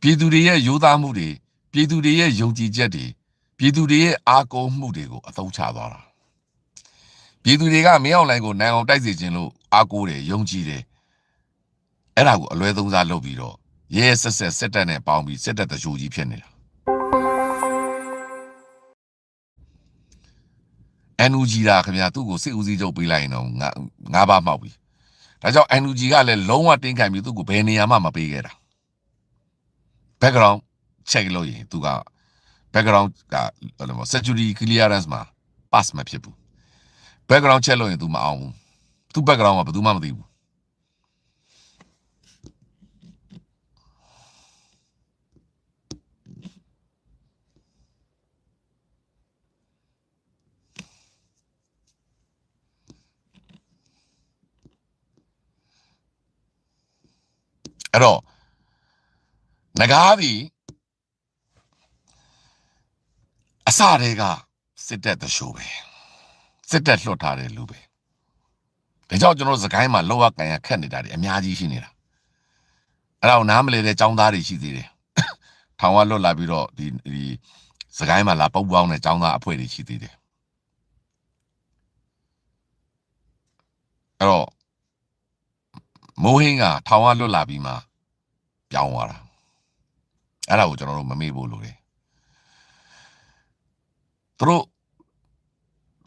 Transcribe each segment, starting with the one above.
ပြည်သူတွေရဲ့ရိုးသားမှုတွေပြည်သူတွေရဲ့ယုံကြည်ချက်တွေပြည်သူတွေရဲ့အားကိုးမှုတွေကိုအသုံးချသွားတာပြည်သူတွေကမင်းအောင်လှိုင်ကိုနိုင်အောင်တိုက်စေခြင်းလို့အားကိုးတယ်ယုံကြည်တယ်အဲ့ဒါကိုအလွဲသုံးစားလုပ်ပြီးတော့ရဲဆက်ဆက်စစ်တပ်နဲ့ပေါင်းပြီးစစ်တပ်တချို့ကြီးဖြစ်နေတာNUG ဒါခင်ဗျာသူ့ကိုစစ်ဦးစီးချုပ်ပေးလိုက်ရင်တော့ငါးပါးမှောက်ပြီဒါကြောင့် NUG ကလည်းလုံးဝတင်းခံပြီးသူ့ကိုဘယ်နေရာမှမပေးခဲ့တာ background check လုပ်ရင်သူက background က security clearance မှာ pass မဖြစ်ဘူး background check လုပ်ရင်သူမအောင်ဘူးသူ့ background မှာဘယ်သူမှမသိဘူးအဲ့တော့ငကားပြီးအစတွေကစစ်တပ်တရှိုးပဲစစ်တပ်လွှတ်ထားတဲ့လူပဲဒါကြောင့်ကျွန်တော်စကိုင်းမှာလောကကန်ရခက်နေတာတွေအများကြီးရှိနေတာအဲ့ဒါကိုနားမလည်တဲ့ចောင်းသားတွေရှိသေးတယ်ထောင်ကလွတ်လာပြီးတော့ဒီစကိုင်းမှာလာပုတ်ပေါင်းတဲ့ចောင်းသားအဖွဲ့တွေရှိသေးတယ်အဲ့တော့မိုးဟင်းကထောင်ကလွတ်လာပြီးမှပြောင်းသွားတာအဲ့ဒါကိုကျွန်တော်တို့မမေ့ဖို့လိုတယ်သူ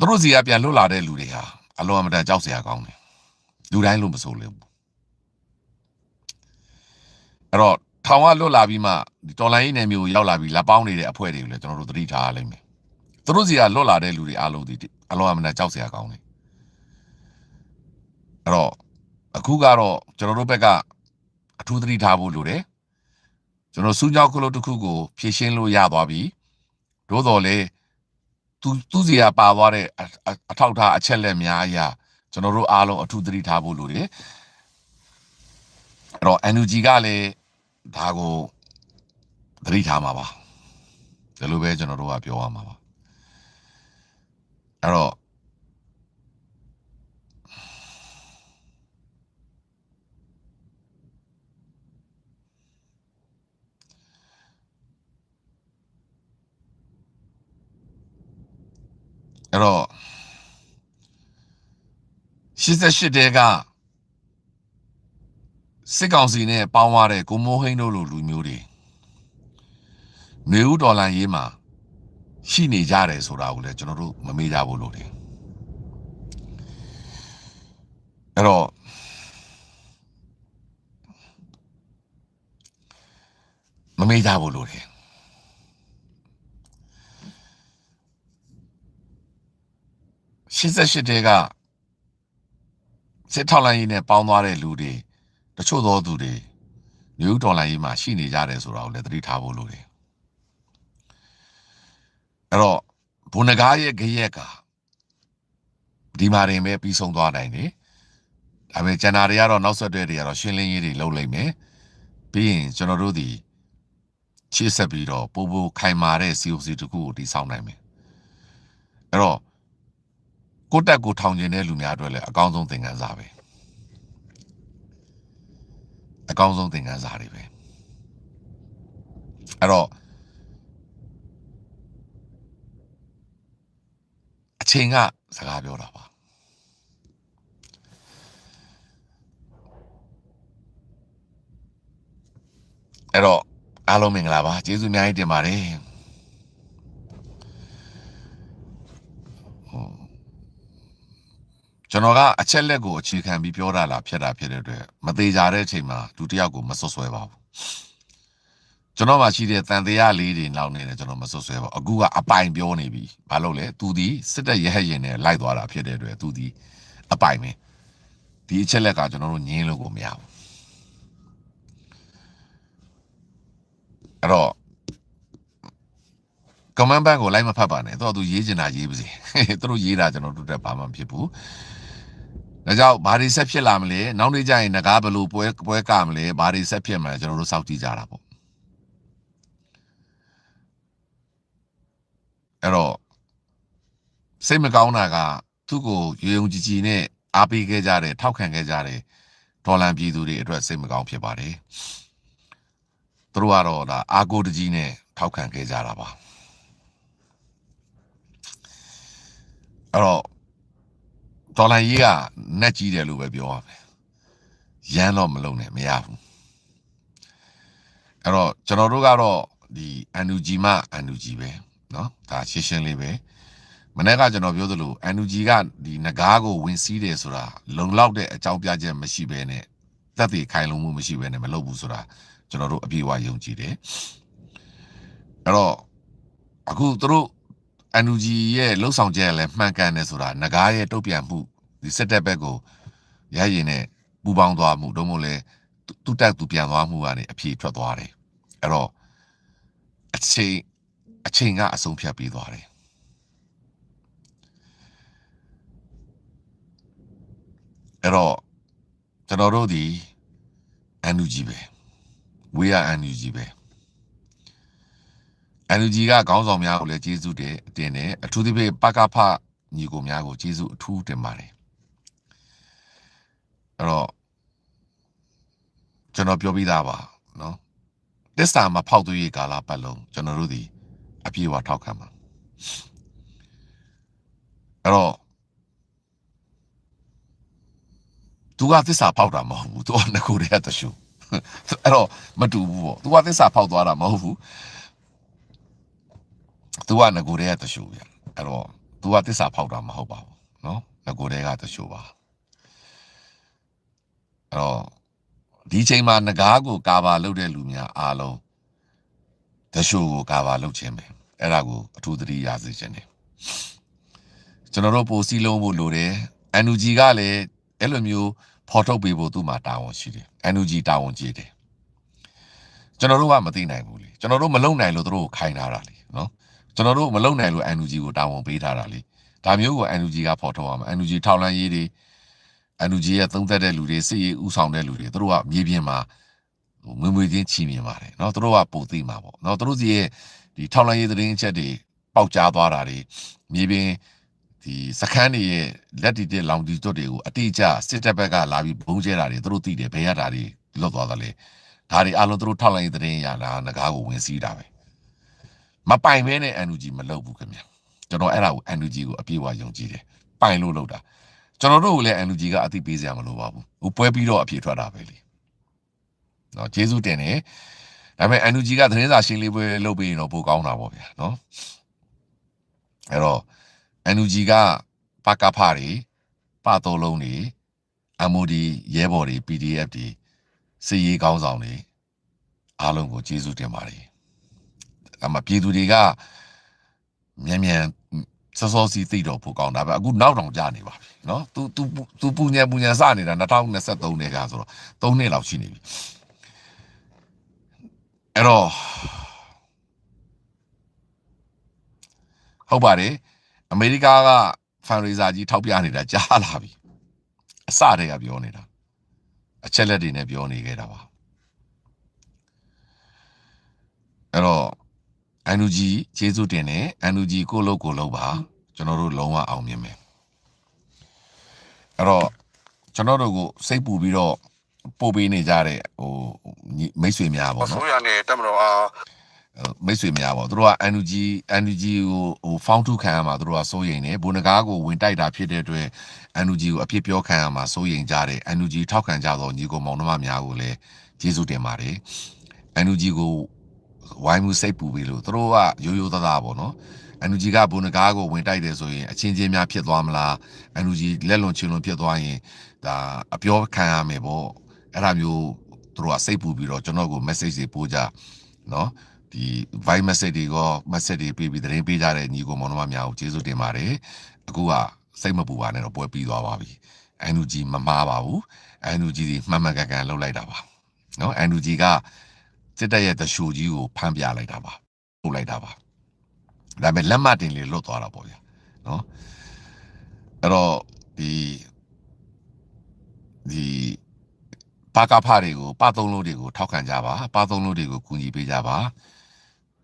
တို့စီကပြန်လွတ်လာတဲ့လူတွေဟာအလွန်အမတန်ကြောက်စရာကောင်းတယ်လူတိုင်းလို့မဆိုလို့အဲ့တော့ထောင်ကလွတ်လာပြီးမှဒီတော်လိုင်းရေးနယ်မျိုးရောက်လာပြီးလက်ပေါင်းနေတဲ့အဖွဲ့တွေကိုလည်းကျွန်တော်တို့သတိထားရလိမ့်မယ်သူတို့စီကလွတ်လာတဲ့လူတွေအားလုံးဒီအလွန်အမတန်ကြောက်စရာကောင်းတယ်အဲ့တော့အခုကတော့ကျွန်တော်တို့ဘက်ကအထူးသတိထားဖို့လိုတယ်ကျွန်တော်စူးညောက်ခလို့တစ်ခုကိုဖြည့်ရှင်းလို့ရသွားပြီသို့တော်လည်းသူစီကပါသွားတဲ့အထောက်ထားအချက်လက်များအရာကျွန်တော်တို့အားလုံးအထူးသတိထားဖို့လိုတယ်အဲ့တော့ NUG ကလည်းဒါကိုသတိထားမှာပါဒီလိုပဲကျွန်တော်တို့ကပြောရမှာပါအဲ့တော့88တဲကစစ်ကောင်စီနဲ့ပေါင်းသွားတဲ့ကိုမိုးဟိန်းတို့လိုလူမျိုးတွေနေဦးဒေါ်လာရေးမှာရှိနေကြတယ်ဆိုတာကိုလည်းကျွန်တော်တို့မမေ့ကြဘူးလို့တယ်အဲ့တော့မမေ့ကြဘူးလို့တယ်88တဲကစစ်ထောက်လိုင်းရေးနဲ့ပေါင်းသွားတဲ့လူတွေတချို့သောသူတွေနေဦးဒေါ်လာရေးမှာရှိနေကြတယ်ဆိုတာကိုလည်းသတိထားဖို့လိုတယ်အဲ့တော့ဘုံနဂါးရဲ့ဂရက်ကဒီမှာတင်ပဲပြီးဆုံးသွားနိုင်တယ်ဒါပေမဲ့ကျန်တာတွေကတော့နောက်ဆက်တွဲတွေကတော့ရှင်းလင်းရေးတွေလုပ်လိုက်မယ်ပြီးရင်ကျွန်တော်တို့ဒီချစ်ဆက်ပြီးတော့ပို့ခိုင်မာတဲ့ COC တခုကိုတည်ဆောက်နိုင်မယ်အဲ့တော့ကိုတက်ကိုထောင်ကျင်တဲ့လူများအတွက်လည်းအကောင်းဆုံးသင်ခန်းစာပဲအကောင်းဆုံးသင်ခန်းစာတွေပဲအဲ့တော့အချိန်ကစကားပြောတာပါအဲ့တော့အားလုံးမင်္ဂလာပါကျေးဇူးအများကြီးတင်ပါတယ်ကျွန်တော်ကအချက်လက်ကိုအခြေခံပြီးပြောတာလားဖြစ်တဲ့အတွက်မသေးကြတဲ့အချိန်မှာလူတစ်ယောက်ကိုမဆွဆွဲပါဘူးကျွန်တော်မှရှိတဲ့တန်တရားလေးတွေနောက်နေတယ်ကျွန်တော်မဆွဆွဲပါဘူးအခုကအပိုင်ပြောနေပြီဘာလို့လဲသူဒီစစ်တပ်ရဟတ်ရင်နဲ့လိုက်သွားတာဖြစ်တဲ့အတွက်သူဒီအပိုင်ပဲဒီအချက်လက်ကကျွန်တော်တို့ညင်းလို့ကိုမရဘူးအဲ့တော့comment bank ကိုလိုက်မဖတ်ပါနဲ့တော့သူရေးချင်တာရေးပါစေသူတို့ရေးတာကျွန်တော်တို့တက်ဘာမှမဖြစ်ဘူးဒါကြောင့်ဘာတွေဆက်ဖြစ်လာမလဲနောက်နေ့ကျရင်ငကားဘလို့ပွဲကမလဲဘာတွေဆက်ဖြစ်မလဲကျွန်တော်တို့စောင့်ကြည့်ကြတာပေါ့အဲ့တော့စိတ်မကောင်းတာကသူ့ကိုရုံကြည်ကြည်နဲ့အားပေးခဲ့ကြတယ်ထောက်ခံခဲ့ကြတယ်ဒေါ်လာပြည်သူတွေအတွက်စိတ်မကောင်းဖြစ်ပါတယ် တို့ကတော့ဒါအာကိုတကြီးနဲ့ထောက်ခံခဲ့ကြတာပါအဲ့တော့တော်လိုင်းကြီးကနက်ကြီးတယ်လို့ပဲပြောရမယ်ရမ်းတော့မလုံးနဲ့မရဘူးအဲ့တော့ကျွန်တော်တို့ကတော့ဒီ NUG မှ NUG ပဲเนาะဒါရှင်းရှင်းလေးပဲမနေ့ကကျွန်တော်ပြောသလို NUG ကဒီငကားကိုဝင်စီးတယ်ဆိုတာလုံလောက်တဲ့အကြောင်းပြချက်မရှိဘဲနဲ့သက်သေခိုင်လုံမှုမရှိဘဲနဲ့မလုပ်ဘူးဆိုတာကျွန်တော်တို့အပြည့်အဝယုံကြည်တယ်အဲ့တော့အခုသူတို့ NUG ရဲ့လှုပ်ဆောင်ချက်လည်းမှန်ကန်တယ်ဆိုတာငကားရဲ့တုတ်ပြန်မှုဒီစစ်တပ်ဘက်ကိုရရင်နဲ့ပူပေါင်းသွားမှုတော့မဟုတ်လေသူတက်သူပြန်သွားမှုကနေအဖြေထွက်သွားတယ်အဲ့တော့အချိန်ကအဆုံးဖြတ်ပြီးသွားတယ်အဲ့တော့ကျွန်တော်တို့ဒီ NUG ပဲဝေးရ NUG ပဲ NUG ကခေါင်းဆောင်များကိုလည်းကျေးဇူးတင်တယ်အထူးသဖြင့်ပကဖညီကိုများကိုကျေးဇူးအထူးတင်ပါတယ်အဲ့တော့ကျွန်တော်ပြောပြီးသားပါနော်တစ္ဆာမှာဖောက်သွေးရေးကာလပတ်လုံးကျွန်တော်တို့ဒီအပြေအဝထောက်ခံပါအဲ့တော့သူကသစ္စာဖောက်တာမဟုတ်ဘူးသူကငကိုရဲတရှုအဲ့တော့မတူဘူးပေါ့သူကသစ္စာဖောက်သွားတာမဟုတ်ဘူးသူကငကိုရဲတရှုဗျအဲ့တော့သူကသစ္စာဖောက်တာမဟုတ်ပါဘူးနော်ငကိုရဲကတရှုပါအဲ့တော့ဒီချိန်မှာငကားကိုကာဗာလုပ်တဲ့လူများအားလုံးတရှုကိုကာဗာလုပ်ခြင်းပဲအဲ့ဒါကိုအထူးသတိရစေချင်တယ်ကျွန်တော်တို့ပိုစီလုံးဖို့လိုတယ် NUG ကလည်းအဲ့လိုမျိုးဖော်ထုတ်ပေးဖို့သူ့မှာတာဝန်ရှိတယ် NUG တာဝန်ကြီးတယ်ကျွန်တော်တို့ကမသိနိုင်ဘူးလေကျွန်တော်တို့မလုံနိုင်လို့တို့ခိုင်းထားတာလေနော်ကျွန်တော်တို့မလုံနိုင်လို့ NUG ကိုတာဝန်ပေးထားတာလေဒါမျိုးကို NUG ကဖော်ထုတ်ရမှာ NUG ထောက်လန်းရေးတွေ NUG ရဲ့သုံးသက်တဲ့လူတွေစစ်ရေးဥဆောင်တဲ့လူတွေတို့ကမြေပြင်မှာမွေချင်းချီမြင်ပါတယ်เนาะတို့ကပိုသိမှာပေါ့เนาะတို့စီရဲ့ဒီထောက်လန်းရေးသတင်းအချက်တွေပေါက်ကြားသွားတာတွေမြေပြင်ဒီစခန်းတွေရဲ့လက်တီတဲ့လောင်တီတွတ်တွေကိုအတိအကျစစ်တပ်ဘက်ကလာပြီးဘုံကျဲတာတွေတို့သိတယ်ဘယ်ရတာတွေလွတ်သွားတယ်လေဒါတွေအလုံးတို့ထောက်လန်းရေးသတင်းရလာငကားကိုဝင်စီးတာပဲမပိုင်မဲနဲ့ NUG မလုပ်ဘူးခင်ဗျကျွန်တော်အဲ့ဒါကို NUG ကိုအပြည့်အဝယုံကြည်တယ်ပိုင်လို့လုပ်တာကျွန်တော်တို့ကိုလည်း NUG ကအသိပေးစရာမလိုပါဘူးဟိုပွဲပြီးတော့အပြေထွက်တာပဲလေနော်ကျေးဇူးတင်တယ်ဒါပေမဲ့ NUG ကသတင်းစာရှင်းလင်းပွဲလုပ်ပြီးရင်တော့ပိုကောင်းတာပေါ့ဗျာနော်အဲ့တော့ NUG ကပကဖတွေပသုံးလုံးတွေ MOD ရဲဘော်တွေ PDF တွေစစ်ရေးကောင်းဆောင်တွေအားလုံးကိုကျေးဇူးတင်ပါတယ်အမှပြည်သူတွေကမြန်စောစောစီသိတော့ပိုကောင်းတာပဲအခုနောက်တောင်ကြာနေပါပြီเนาะ तू ပူညံစနေတာ2023နဲ့ကဆိုတော့3နှစ်လောက်ရှိနေပြီအဲ့တော့ဟုတ်ပါတယ်အမေရိကကဖန်ရေးစာကြီးထောက်ပြနေတာကြားလာပြီအစတည်းကပြောနေတာအချက်လက်တွေနဲ့ပြောနေခဲ့တာပါအဲ့တော့ NUG ကျေးဇူးတင်တယ် NUG ကိုလုပ်ပါကျွန်တော်တို့လုံးဝအောင်မြင်မယ်အဲ့တော့ကျွန်တော်တို့ကိုစိတ်ပူပြီးတော့ပို့ပေးနေကြတဲ့ဟိုမိတ်ဆွေများပေါ့နော်ဆိုရနေတက်မတော်အားမိတ်ဆွေများပေါ့သူတို့က NUG ကိုဟိုဖောင်းထုခံရမှာသူတို့ကစိုးရိမ်နေဘုံနဂါးကိုဝင်တိုက်တာဖြစ်တဲ့အတွက် NUG ကိုအဖြစ်ပြောခံရမှာစိုးရိမ်ကြတယ် NUG ထောက်ခံကြသောညီကိုမောင်နှမများကိုလည်းကျေးဇူးတင်ပါတယ် NUG ကိုဝိုင်းမှုစိတ်ပူပြီးလို့သူတို့ကရိုးသားသားပေါ့နော် NUG ကဘုံနဂါးကိုဝင်တိုက်တယ်ဆိုရင်အချင်းချင်းများဖြစ်သွားမလား NUG လက်လွန်ချွင်လွန်ဖြစ်သွားရင်ဒါအပြောခံရမယ်ပေါ့အဲ့ဒါမျိုးသူတို့ကစိတ်ပူပြီးတော့ကျွန်တော်ကို message တွေပို့ကြနော်ဒီ voice message တွေက message တွေပေးပြီးသတင်းပေးကြတဲ့ညီကိုမောင်နှမများကိုကျေးဇူးတင်ပါတယ်အခုကစိတ်မပူပါနဲ့တော့ပွဲပြီးသွားပါပြီ NUG မမားပါဘူး NUG ဒီမှန်မှန်ကန်ကန်လုပ်လိုက်တာပါနော် NUG ကစစ်တပ်ရဲ့တရှူကြီးကိုဖမ်းပြလိုက်တာပါပို့လိုက်တာပါဒါပေမဲ့လက်မတင်လေးလွတ်သွားတာပေါ့ဗျာနော်အဲ့တော့ဒီပကဖတွေကိုပသုံးလို့တွေကိုထောက်ခံကြပါပသုံးလို့တွေကိုကူညီပေးကြပါ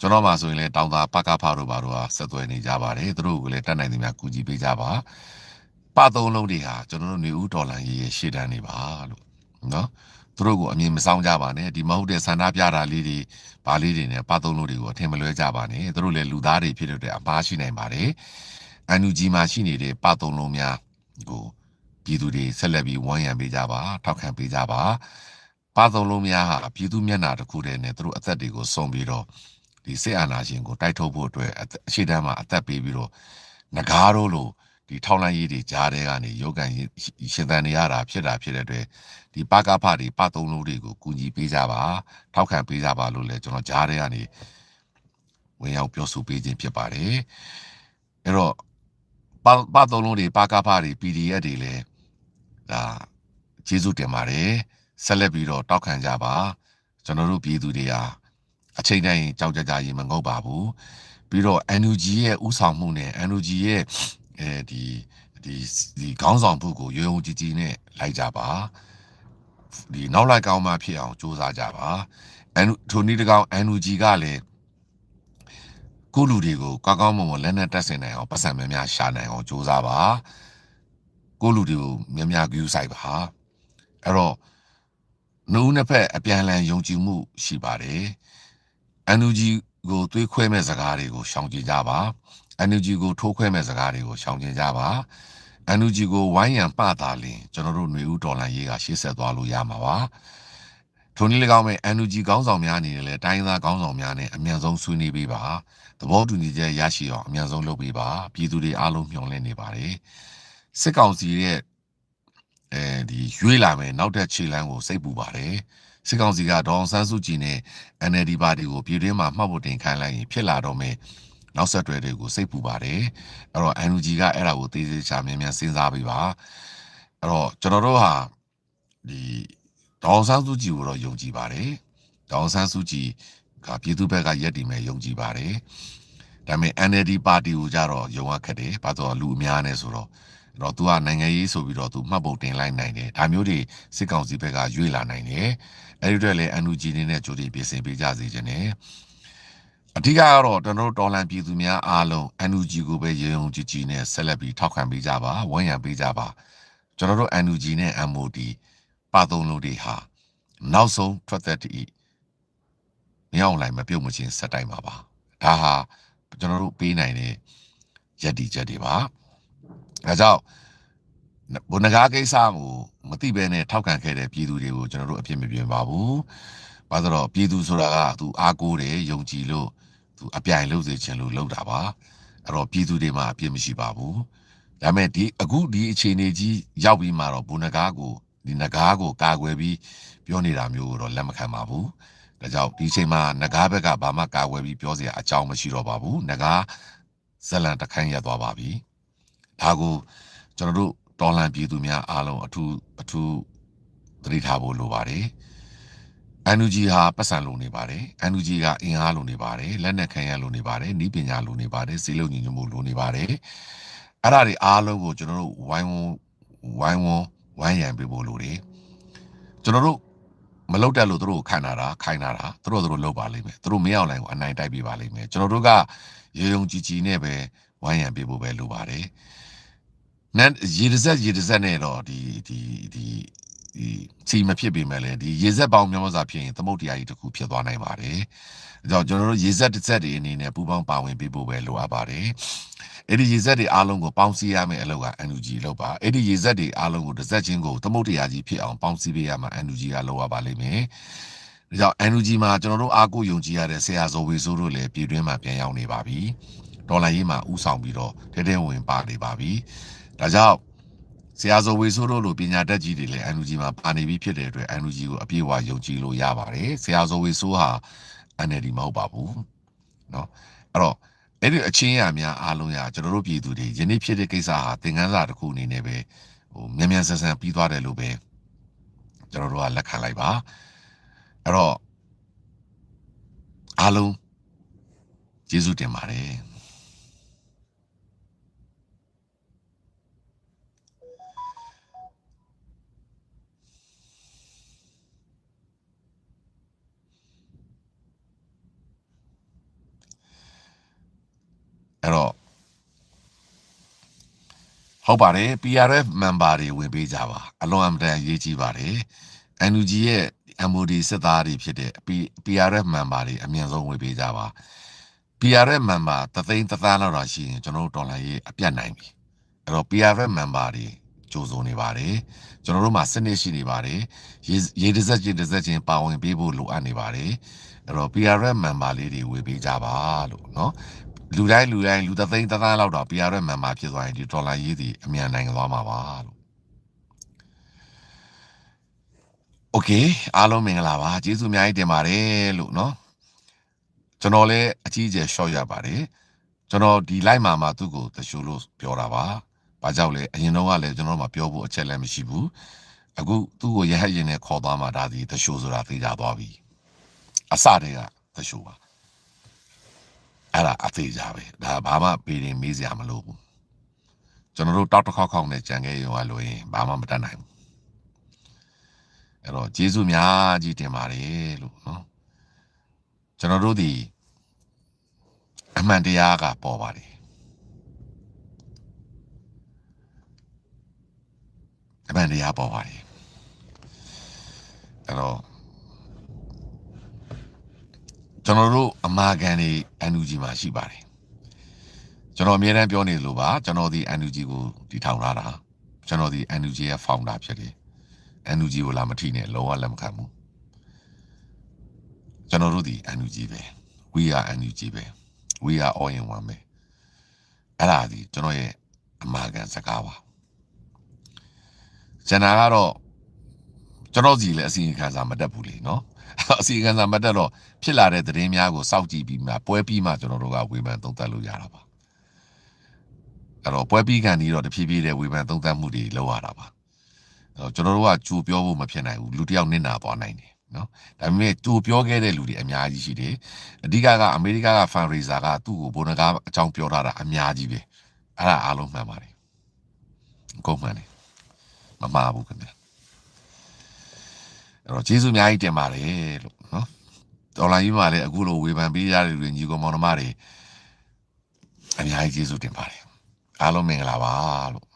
ကျွန်တော်မှဆိုရင်လည်းတောင်သာပကဖတို့ဘာတို့ဟာဆက်သွယ်နေကြပါတယ်သူတို့ကလည်းတက်နိုင်သူများကူညီပေးကြပါပသုံးလုံးတွေဟာကျွန်တော်တို့နေဦးဒေါ်လာရေးရဲ့ရှေ့တန်းနေပါလို့နော် သူတို့ကိုအမြင်မဆောင်ကြပါနဲ့ဒီမဟုတ်တဲ့ဆန္ဒပြတာလေးတွေဘာလေးတွေနဲ့ပတ်သုံးလို့တွေကိုအထင်မလွဲကြပါနဲ့သူတို့လည်းလူသားတွေဖြစ်တဲ့အမှားရှိနိုင်ပါတယ်အန်ယူဂျီမှာရှိနေတဲ့ပတ်သုံးလုံးများကိုပြည်သူတွေဆက်လက်ပြီးဝန်းရံပေးကြပါထောက်ခံပေးကြပါပတ်သုံးလုံးများဟာပြည်သူမျက်နှာတစ်ခုတည်းနဲ့သူတို့အသက်တွေကိုစုံပြီးတော့ဒီစစ်အာဏာရှင်ကိုတိုက်ထုတ်ဖို့အတွက်အရှိတမ်းမှာအသက်ပေးပြီးတော့ငကားတို့လိုဒီထောက်လန့်ရေးတွေကြားတဲ့ကနေရုပ်ကန်ရှင်သန်နေရတာဖြစ်တဲ့အတွက်ဒီပကဖတွေပသုံးလုံးတွေကိုကူညီပေးကြပါထောက်ခံပေးကြပါလို့လည်းကျွန်တော်ကြားတဲ့ကနေဝင်ရောက်ပြောဆိုပေးခြင်းဖြစ်ပါတယ်အဲ့တော့ပသုံးလုံးတွေပကဖတွေ PDF တွေလည်းဒါကျေးဇူးတင်ပါတယ်ဆက်လက်ပြီးတော့တောက်ခံကြပါကျွန်တော်တို့ပြည်သူတွေဟာအချိန်တိုင်းကြောက်ကြကြရင်မငုတ်ပါဘူးပြီးတော့ NUG ရဲ့ဥဆောင်မှုနဲ့ NUG ရဲ့ဒီခေါင်းဆောင်မှုကိုရုံရုံကြည်ကြည်နဲ့လိုက်ကြပါဒီနောက်လိုက်ကောင်းမှဖြစ်အောင်စူးစမ်းကြပါထိုနည်းတကောင် NUG ကလည်းကိုလူတွေကိုကောင်းကောင်းမွန်မွန်လက်နဲ့တက်ဆင်နိုင်အောင်ပတ်စံများများရှာနိုင်အောင်စူးစမ်းပါကိုလူတွေကိုများများဂရုစိုက်ပါအဲ့တော့နှုတ်နှစ်ဖက်အပြန်အလှန်ယုံကြည်မှုရှိပါတယ် NUG ကိုတွေးခွဲမဲ့စကားတွေကိုရှောင်ကျဉ်ကြပါ NUG ကိုထိုးခွဲမဲ့စကားတွေကိုရှောင်ကျဉ်ကြပါ NUG ကိုဝိုင်းရံပတာလင်ကျွန်တော်တို့ຫນွေဦးဒေါ်လာရေးကရှေ့ဆက်သွားလို့ရမှာပါထိုနည်း၎င်းမဲ့ NUG ခေါင်းဆောင်များအနေနဲ့လည်းတိုင်းသားခေါင်းဆောင်များနဲ့အမြန်ဆုံးဆွေးနွေးပေးပါသဘောတူညီချက်ရရှိအောင်အမြန်ဆုံးလုပ်ပေးပါပြည်သူတွေအားလုံးမျှော်လင့်နေပါတယ်စစ်ကောင်စီရဲ့ဒီရွေးလာမယ်နောက်တဲ့ခြေလမ်းကိုစိတ်ပူပါတယ်စစ်ကောင်စီကဒေါအောင်ဆန်းစုကြည်နဲ့ NLD ပါတီကိုပြည်တွင်းမှာမှတ်ဖို့တင်ခိုင်းလိုက်ရင်ဖြစ်လာတော့မယ်နောက်ဆက်တွဲတွေကိုစိတ်ပူပါတယ်အဲ့တော့ NUG ကအဲ့ဒါကိုသေသေးချာမြန်မြန်စဉ်းစားပေးပါအဲ့တော့ကျွန်တော်တို့ဟာဒီဒေါအောင်ဆန်းစုကြည်ကိုတော့ယုံကြည်ပါတယ်ဒေါအောင်ဆန်းစုကြည်ကပြည်သူဘက်ကရက်တည်မဲ့ယုံကြည်ပါတယ်ဒါပေမဲ့ NLD ပါတီကိုကြတော့ယုံရခက်တယ်ဘာလို့လူအများနဲ့ဆိုတော့အဲ့တော့ तू ကနိုင်ငံရေးဆိုပြီးတော့ तू မှတ်ပုံတင်လိုက်နိုင်တယ်ဒါမျိုးတွေစစ်ကောင်စီဘက်ကရွေးလာနိုင်တယ်အဲ့ဒီတော့လည်း NUG နေနဲ့ကြိုတင်ပြင်ဆင်ပေးကြစေခြင်းနဲ့အဓိကကတော့ကျွန်တော်တို့တော်လန်ပြည်သူများအားလုံး NUG ကိုပဲရေုံကြည်ကြည်နဲ့ဆက်လက်ပြီးထောက်ခံပေးကြပါဝန်းရံပေးကြပါကျွန်တော်တို့ NUG နဲ့ MOD ပါသုံးလို့တွေဟာနောက်ဆုံးထွက်သက်တည်မရောက်လိုက်မပြုတ်မချင်းဆက်တိုင်းပါပါဒါဟာကျွန်တော်တို့ပေးနိုင်တဲ့ရည်တည်ချက်တွေပါအဲကြောင့်ဘုန်းကားကိစ္စကိုမသိဘဲနဲ့ထောက်ခံခဲ့တဲ့ပြည်သူတွေကိုကျွန်တော်တို့အပြစ်မပြင်းပါဘူး။ဘာလို့တော့ပြည်သူဆိုတာကသူအားကိုးတယ်ယုံကြည်လို့သူအပြိုင်လုပ်စေချင်လို့လုပ်တာပါ။အဲ့တော့ပြည်သူတွေမှာအပြစ်မရှိပါဘူး။ဒါပေမဲ့အခုဒီအခြေအနေကြီးရောက်ပြီးမှတော့ဘုန်းကားကိုဒီနဂါးကိုကာကွယ်ပြီးပြောနေတာမျိုးကိုတော့လက်မခံပါဘူး။ဒါကြောင့်ဒီအချိန်မှာနဂါးဘက်ကဘာမှကာကွယ်ပြီးပြောစရာအကြောင်းမရှိတော့ပါဘူး။နဂါးဇလန်တခန့်ရသွားပါပြီ။ဒါကိုကျွန်တော်တို့တော်လန်ပြည်သူများအားလုံးအထူးသတိထားဖို့လိုပါတယ်။ NUG ဟာပတ်စံလိုနေပါတယ် NUG ကအင်အားလိုနေပါတယ်လက်နက်ခံရလိုနေပါတယ်ဤပညာလိုနေပါတယ်စီလုံးညီညွတ်မှုလိုနေပါတယ်အဲ့ဒါတွေအားလုံးကိုကျွန်တော်တို့ဝိုင်းဝန်းရံပေးဖို့လိုတယ်ကျွန်တော်တို့မလုပ်တတ်လို့သူတို့ကိုခိုင်းတာသူတို့လုပ်ပါလိမ့်မယ်သူတို့မရောက်နိုင်ဘူးအနိုင်တိုက်ပေးပါလိမ့်မယ်ကျွန်တော်တို့ကရေုံကြည်ကြည်နဲ့ပဲဝိုင်းရံပေးဖို့ပဲလိုပါတယ်နဲ့ရေတစက်နဲ့တော့ဒီစီမဖြစ်ပေမဲ့လည်းဒီရေစက်ပေါင်းများစွာဖြစ်ရင်သမုတ်တရားကြီးတစ်ခုဖြစ်သွားနိုင်ပါတယ်။ဒါကြောင့်ကျွန်တော်တို့ရေစက်တစ်စက်တွေအနေနဲ့ပူပေါင်းပါဝင်ပေးဖို့ပဲလိုအပ်ပါတယ်။အဲ့ဒီရေစက်တွေအားလုံးကိုပေါင်းစည်းရမယ့်အလုပ်က NUG လုပ်ပါ။အဲ့ဒီရေစက်တွေအားလုံးကိုတစ်စက်ချင်းကိုသမုတ်တရားကြီးဖြစ်အောင်ပေါင်းစည်းပေးရမှာ NUG ကလုပ်ရပါလိမ့်မယ်။ဒါကြောင့် NUG မှာကျွန်တော်တို့အားကိုးယုံကြည်ရတဲ့ဆရာဇော်ဝေဆိုးတို့လည်းပြည်တွင်းမှာပြန်ရောက်နေပါပြီ။ဒေါ်လာရေးမှာဥဆောင်ပြီးတော့ထဲဝင်ပါနေပါပြီ။ဒါကြောင့်ဆရာဇော်ဝေဆိုးတို့လိုပညာတတ်ကြီးတွေလည်း NUG မှာပါနေပြီးဖြစ်တဲ့အတွက် NUG ကိုအပြည့်အဝယုံကြည်လို့ရပါတယ်ဆရာဇော်ဝေဆိုးဟာ NLD မဟုတ်ပါဘူးเนาะအဲ့တော့အဲ့ဒီအချင်းအရာများအားလုံးရကျွန်တော်တို့ပြည်သူတွေယနေ့ဖြစ်တဲ့ကိစ္စဟာသင်ခန်းစာတစ်ခုအနေနဲ့ပဲမြန်မြန်ဆန်ဆန်ပြီးသွားတယ်လို့ပဲကျွန်တော်တို့ကလက်ခံလိုက်ပါအဲ့တော့အားလုံးကျေးဇူးတင်ပါတယ်အဲ့တော့ဟုတ်ပါတယ် PRF member တွေဝင်ပေးကြပါအလွန်အမတန်အရေးကြီးပါတယ် NUG ရဲ့ MOD စစ်သားတွေဖြစ်တဲ့ PRF member တွေအမြင့်ဆုံးဝင်ပေးကြပါ PRF member တသိန်းတစ်သန်းလောက်တော့ရှိရင်ကျွန်တော်တို့ဒေါ်လာရေးအပြတ်နိုင်ပြီအဲ့တော့ PRF member တွေကြိုးစုံနေပါတယ်ကျွန်တော်တို့မှာစနစ်ရှိနေပါတယ်ရေတစ်စက်ချင်းပါဝင်ပေးဖို့လိုအပ်နေပါတယ်အဲ့တော့ PRF member လေးတွေဝေပေးကြပါလို့เนาะလူတိုင်းလူသသိန်းတစ်သန်းလောက်တော့ PRF member ဖြစ်သွားရင်ဒီဒေါ်လာရေးတွေအမြန်နိုင်သွားမှာပါလို့โอเคအားလုံးမင်္ဂလာပါကျေးဇူးအများကြီးတင်ပါတယ်လို့เนาะကျွန်တော်လည်းအကြီးအကျယ် short ရပါတယ်ကျွန်တော်ဒီ live မှာသူ့ကိုတရှိုးလို့ပြောတာပါဘာကြောင့်လဲအရင်တော့ကလည်းကျွန်တော်မှာပြောဖို့အချက်လည်းမရှိဘူးအခုသူ့ကိုရဟတ်ရင်နဲ့ခေါ်သွားမှဒါဒီတရှိုးဆိုတာသိကြသွားပြီအစတည်းကတရှိုးပါအဲ့ဒါအသေးကြပဲဒါဘာမှပေရင်မေးစရာမလိုဘူးကျွန်တော်တို့တောက်တစ်ခေါက်နဲ့ကြံခဲ့ရုံကလို့ရင်ဘာမှမတတ်နိုင်ဘူးအဲ့တော့ကျေးဇူးများကြီးတင်ပါတယ်လို့နော်ကျွန်တော်တို့ဒီအမှန်တရားကပေါ်ပါတယ်အမှန်တရားပေါ်ပါတယ်အဲ့တော့ကျွန်တော်တို့အမာခံတွေ NUG မှာရှိပါတယ်ကျွန်တော်အမြဲတမ်းပြောနေလို့ပါကျွန်တော်ဒီ NUG ကိုတည်ထောင်လာတာကျွန်တော်ဒီ NUG ရဲ့ founder ဖြစ်တယ်NUG ကိုလာမထိနဲ့လုံးဝလက်မခံဘူးကျွန်တော်တို့ဒီ NUG ပဲ we are NUG ပဲ we are all in one ပဲအဲ့ဒါဒီကျွန်တော်ရဲ့အမှားကန်စကားပါကျွန်တော်ကတော့ကျွန်တော်စီလည်းအစီအခံစာမတက်ဘူးလေနော်အစီအခံစာမတက်တော့ဖြစ်လာတဲ့သတင်းများကိုစောင့်ကြည့်ပြီးမှပွဲပြီးမှကျွန်တော်တို့ကဝေဖန်သုံးသပ်လို့ရတာပါအဲ့တော့ပွဲပြီးကန်ဒီတော့တဖြည်းဖြည်းနဲ့ဝေဖန်သုံးသပ်မှုတွေလုပ်ရတာပါကျွန်တော်တို့ကကြိုပြောဖို့မဖြစ်နိုင်ဘူးလူတစ်ယောက်နစ်နာသွားနိုင်တယ်နော်ဒါပေမဲ့ကြိုပြောခဲ့တဲ့လူတွေအများကြီးရှိတယ်အဓိကအမေရိကက fundraiser ကသူ့ကိုဘုန်းကားအကြောင်းပြောထားတာအများကြီးပဲအဲ့ဒါအားလုံးမှန်ပါတယ်ကုန်မှန်တယ်မမှားဘူးခင်ဗျအဲ့တော့ကျေးဇူးအများကြီးတင်ပါတယ်လို့နော်ဒေါ်လာကြီးမှလည်းအခုလိုဝေဖန်ပေးရတဲ့လူတွေညီကောင်မောင်နှမတွေအများကြီးကျေးဇူးတင်ပါတယ်အားလုံးမင်္ဂလာပါလို့